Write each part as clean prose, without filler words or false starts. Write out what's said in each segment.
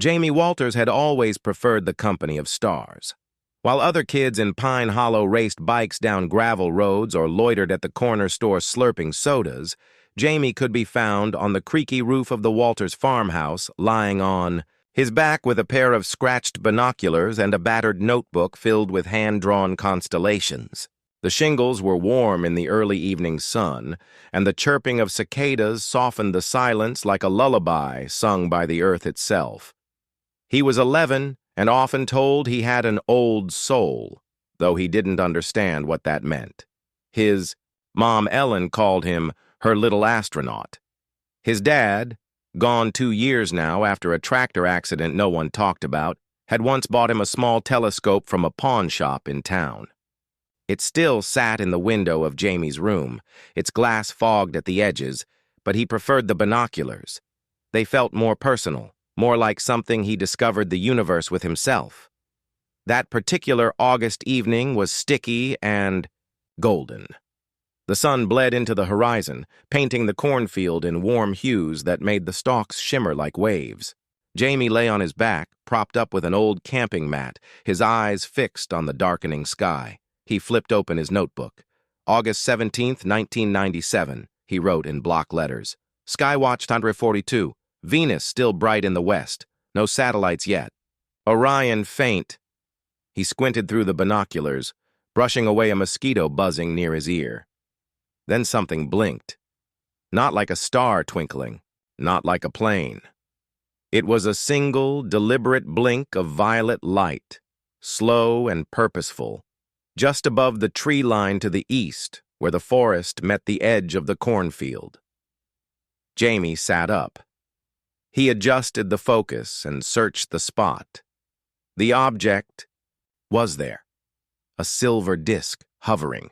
Jamie Walters had always preferred the company of stars. While other kids in Pine Hollow raced bikes down gravel roads or loitered at the corner store slurping sodas, Jamie could be found on the creaky roof of the Walters farmhouse, lying on his back with a pair of scratched binoculars and a battered notebook filled with hand-drawn constellations. The shingles were warm in the early evening sun, and the chirping of cicadas softened the silence like a lullaby sung by the earth itself. He was 11 and often told he had an old soul, though he didn't understand what that meant. His mom Ellen called him her little astronaut. His dad, gone 2 years now after a tractor accident no one talked about, had once bought him a small telescope from a pawn shop in town. It still sat in the window of Jamie's room, its glass fogged at the edges, but he preferred the binoculars. They felt more personal, more like something he discovered the universe with himself. That particular August evening was sticky and golden. The sun bled into the horizon, painting the cornfield in warm hues that made the stalks shimmer like waves. Jamie lay on his back, propped up with an old camping mat, his eyes fixed on the darkening sky. He flipped open his notebook. August 17th, 1997, he wrote in block letters. Skywatch 142. Venus still bright in the west. No satellites yet. Orion faint. He squinted through the binoculars, brushing away a mosquito buzzing near his ear. Then something blinked. Not like a star twinkling, not like a plane. It was a single, deliberate blink of violet light, slow and purposeful, just above the tree line to the east, where the forest met the edge of the cornfield. Jamie sat up. He adjusted the focus and searched the spot. The object was there, a silver disk hovering.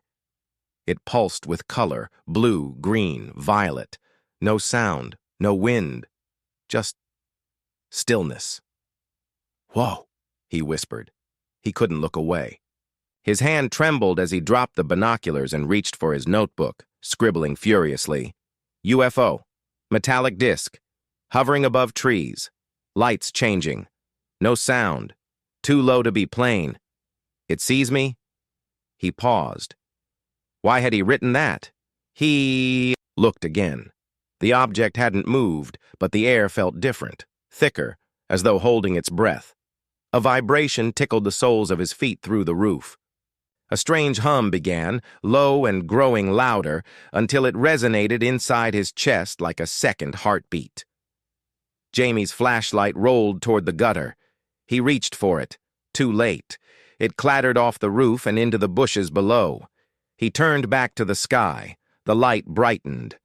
It pulsed with color, blue, green, violet. No sound, no wind, just stillness. "Whoa," he whispered. He couldn't look away. His hand trembled as he dropped the binoculars and reached for his notebook, scribbling furiously. UFO, metallic disk, hovering above trees, lights changing. No sound, too low to be plain. It sees me? He paused. Why had he written that? He looked again. The object hadn't moved, but the air felt different, thicker, as though holding its breath. A vibration tickled the soles of his feet through the roof. A strange hum began, low and growing louder, until it resonated inside his chest like a second heartbeat. Jamie's flashlight rolled toward the gutter. He reached for it, too late. It clattered off the roof and into the bushes below. He turned back to the sky. The light brightened.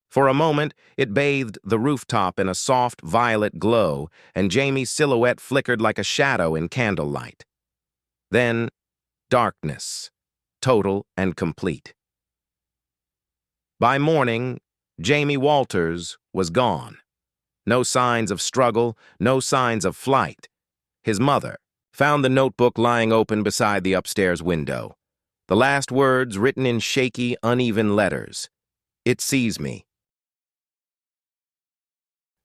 For a moment, it bathed the rooftop in a soft violet glow, and Jamie's silhouette flickered like a shadow in candlelight. Then, darkness, total and complete. By morning, Jamie Walters was gone. No signs of struggle, no signs of flight. His mother found the notebook lying open beside the upstairs window. The last words written in shaky, uneven letters. It sees me.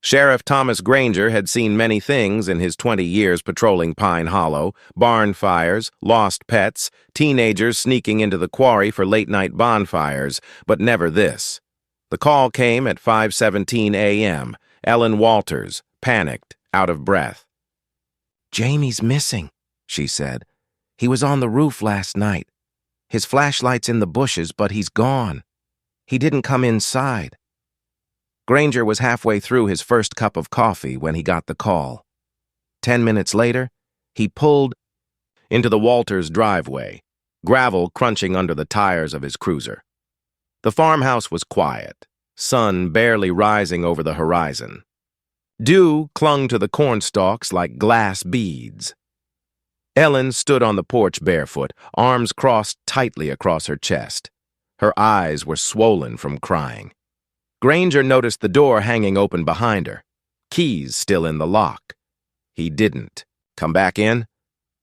Sheriff Thomas Granger had seen many things in his 20 years patrolling Pine Hollow: barn fires, lost pets, teenagers sneaking into the quarry for late-night bonfires, but never this. The call came at 5:17 a.m. Ellen Walters, panicked, out of breath. "Jamie's missing," she said. "He was on the roof last night. His flashlight's in the bushes, but he's gone. He didn't come inside." Granger was halfway through his first cup of coffee when he got the call. 10 minutes later, he pulled into the Walters' driveway, gravel crunching under the tires of his cruiser. The farmhouse was quiet, sun barely rising over the horizon. Dew clung to the cornstalks like glass beads. Ellen stood on the porch barefoot, arms crossed tightly across her chest. Her eyes were swollen from crying. Granger noticed the door hanging open behind her, keys still in the lock. He didn't. "Come back in?"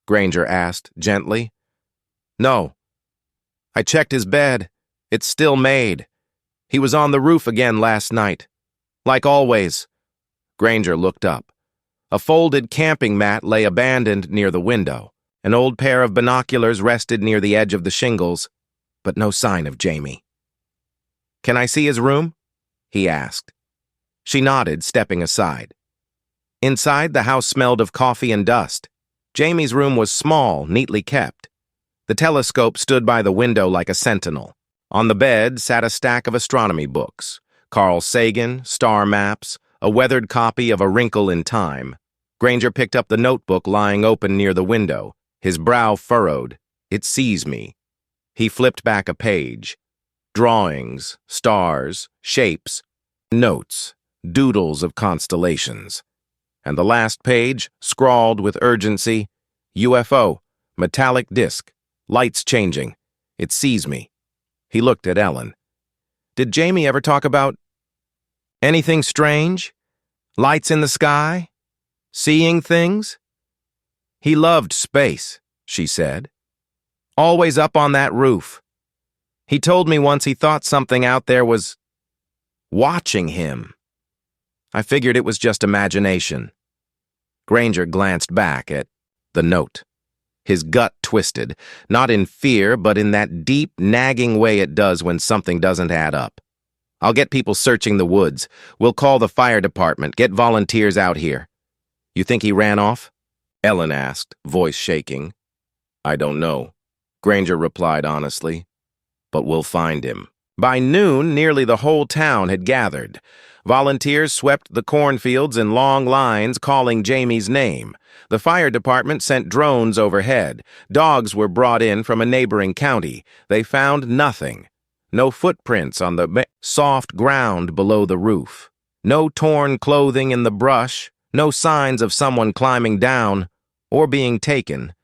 Granger asked gently. "No. I checked his bed. It's still made. He was on the roof again last night. Like always." Granger looked up. A folded camping mat lay abandoned near the window. An old pair of binoculars rested near the edge of the shingles, but no sign of Jamie. "Can I see his room?" he asked. She nodded, stepping aside. Inside, the house smelled of coffee and dust. Jamie's room was small, neatly kept. The telescope stood by the window like a sentinel. On the bed sat a stack of astronomy books: Carl Sagan, star maps, a weathered copy of A Wrinkle in Time. Granger picked up the notebook lying open near the window, his brow furrowed. "It sees me." He flipped back a page. Drawings, stars, shapes, notes, doodles of constellations. And the last page, scrawled with urgency, "UFO, metallic disc, lights changing. It sees me." He looked at Ellen. "Did Jamie ever talk about anything strange? Lights in the sky? Seeing things?" "He loved space," she said. "Always up on that roof. He told me once he thought something out there was watching him. I figured it was just imagination." Granger glanced back at the note. His gut twisted, not in fear, but in that deep, nagging way it does when something doesn't add up. "I'll get people searching the woods. We'll call the fire department, get volunteers out here." "You think he ran off?" Ellen asked, voice shaking. "I don't know," Granger replied honestly. "But we'll find him." By noon, nearly the whole town had gathered. Volunteers swept the cornfields in long lines calling Jamie's name. The fire department sent drones overhead. Dogs were brought in from a neighboring county. They found nothing. No footprints on the soft ground below the roof. No torn clothing in the brush. No signs of someone climbing down or being taken.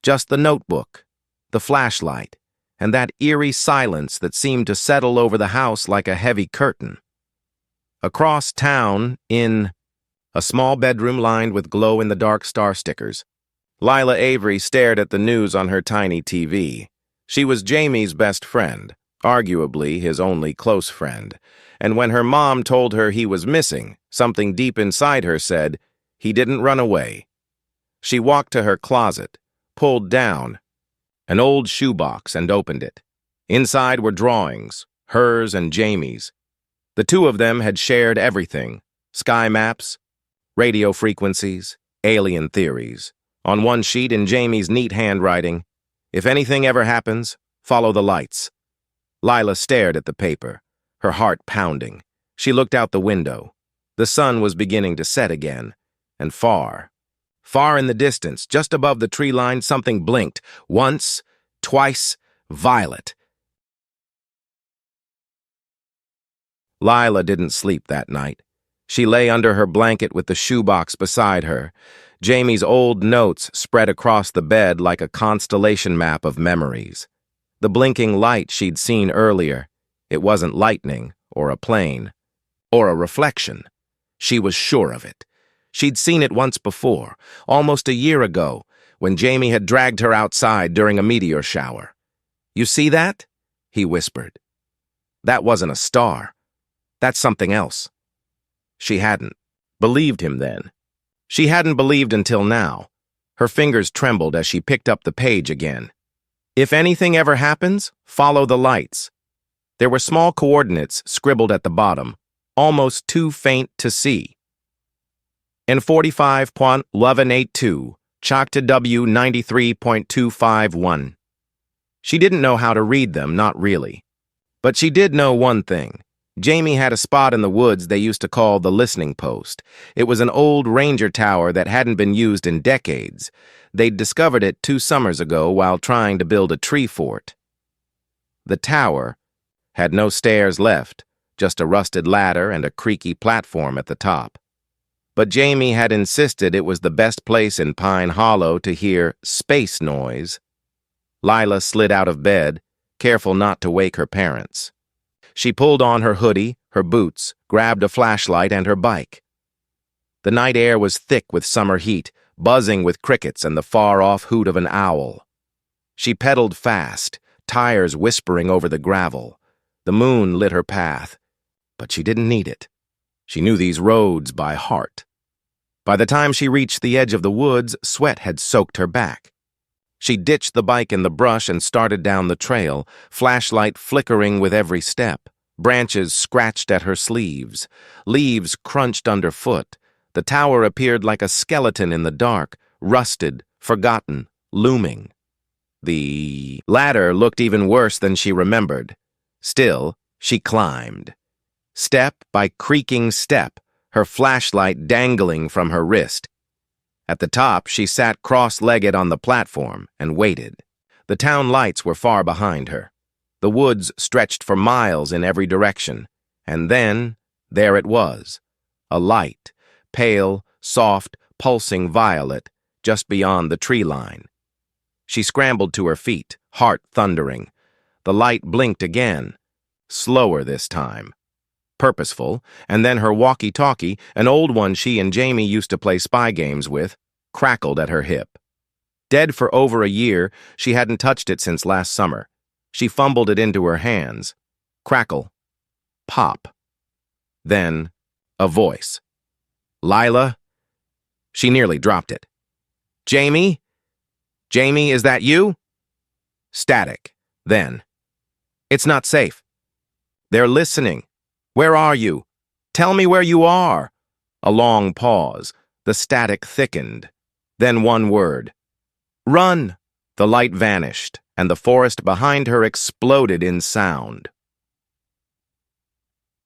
Just the notebook, the flashlight, and that eerie silence that seemed to settle over the house like a heavy curtain. Across town, in a small bedroom lined with glow-in-the-dark star stickers, Lila Avery stared at the news on her tiny TV. She was Jamie's best friend, arguably his only close friend, and when her mom told her he was missing, something deep inside her said, he didn't run away. She walked to her closet, pulled down an old shoebox and opened it. Inside were drawings, hers and Jamie's. The two of them had shared everything: sky maps, radio frequencies, alien theories. On one sheet in Jamie's neat handwriting, "If anything ever happens, follow the lights." Lila stared at the paper, her heart pounding. She looked out the window. The sun was beginning to set again, and far in the distance, just above the tree line, something blinked. Once, twice, violet. Lila didn't sleep that night. She lay under her blanket with the shoebox beside her. Jamie's old notes spread across the bed like a constellation map of memories. The blinking light she'd seen earlier, it wasn't lightning or a plane or a reflection. She was sure of it. She'd seen it once before, almost a year ago, when Jamie had dragged her outside during a meteor shower. "You see that?" he whispered. "That wasn't a star. That's something else." She hadn't believed him then. She hadn't believed until now. Her fingers trembled as she picked up the page again. "If anything ever happens, follow the lights." There were small coordinates scribbled at the bottom, almost too faint to see. In 45.1182, chalk to W 93.251. She didn't know how to read them, not really. But she did know one thing. Jamie had a spot in the woods they used to call the listening post. It was an old ranger tower that hadn't been used in decades. They'd discovered it 2 summers ago while trying to build a tree fort. The tower had no stairs left, just a rusted ladder and a creaky platform at the top. But Jamie had insisted it was the best place in Pine Hollow to hear space noise. Lila slid out of bed, careful not to wake her parents. She pulled on her hoodie, her boots, grabbed a flashlight and her bike. The night air was thick with summer heat, buzzing with crickets and the far-off hoot of an owl. She pedaled fast, tires whispering over the gravel. The moon lit her path, but she didn't need it. She knew these roads by heart. By the time she reached the edge of the woods, sweat had soaked her back. She ditched the bike in the brush and started down the trail, flashlight flickering with every step. Branches scratched at her sleeves. Leaves crunched underfoot. The tower appeared like a skeleton in the dark, rusted, forgotten, looming. The ladder looked even worse than she remembered. Still, she climbed. Step by creaking step, her flashlight dangling from her wrist. At the top, she sat cross-legged on the platform and waited. The town lights were far behind her. The woods stretched for miles in every direction. And then, there it was. A light, pale, soft, pulsing violet, just beyond the tree line. She scrambled to her feet, heart thundering. The light blinked again, slower this time. Purposeful, and then her walkie-talkie, an old one she and Jamie used to play spy games with, crackled at her hip. Dead for over a year, she hadn't touched it since last summer. She fumbled it into her hands. Crackle. Pop. Then, a voice. "Lila?" She nearly dropped it. "Jamie? Jamie, is that you?" Static. Then, "It's not safe. They're listening. Where are you? Tell me where you are." A long pause. The static thickened. Then one word. "Run!" The light vanished, and the forest behind her exploded in sound.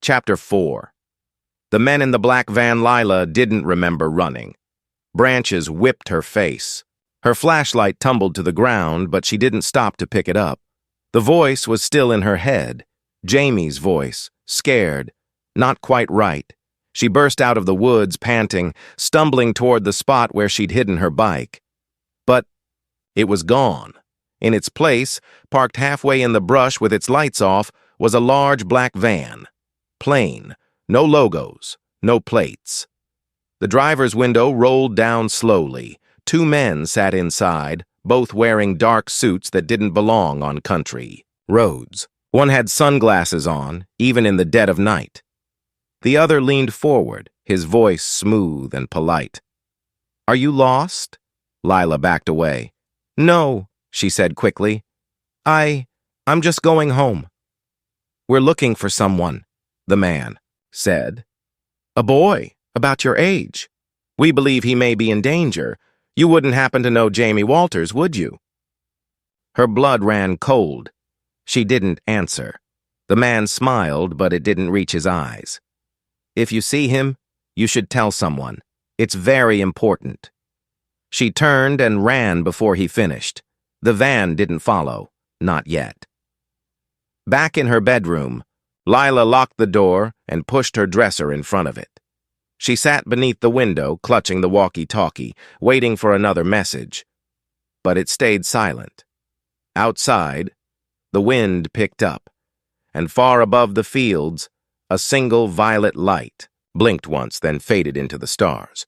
Chapter 4. The men in the black van. Lila didn't remember running. Branches whipped her face. Her flashlight tumbled to the ground, but she didn't stop to pick it up. The voice was still in her head. Jamie's voice, scared, not quite right. She burst out of the woods, panting, stumbling toward the spot where she'd hidden her bike. But it was gone. In its place, parked halfway in the brush with its lights off, was a large black van. Plain, no logos, no plates. The driver's window rolled down slowly. Two men sat inside, both wearing dark suits that didn't belong on country roads. One had sunglasses on, even in the dead of night. The other leaned forward, his voice smooth and polite. "Are you lost?" Lila backed away. "No," she said quickly. I'm just going home." "We're looking for someone," the man said. "A boy, about your age. We believe he may be in danger. You wouldn't happen to know Jamie Walters, would you?" Her blood ran cold. She didn't answer. The man smiled, but it didn't reach his eyes. "If you see him, you should tell someone. It's very important." She turned and ran before he finished. The van didn't follow, not yet. Back in her bedroom, Lila locked the door and pushed her dresser in front of it. She sat beneath the window, clutching the walkie-talkie, waiting for another message. But it stayed silent. Outside, the wind picked up, and far above the fields, a single violet light blinked once, then faded into the stars.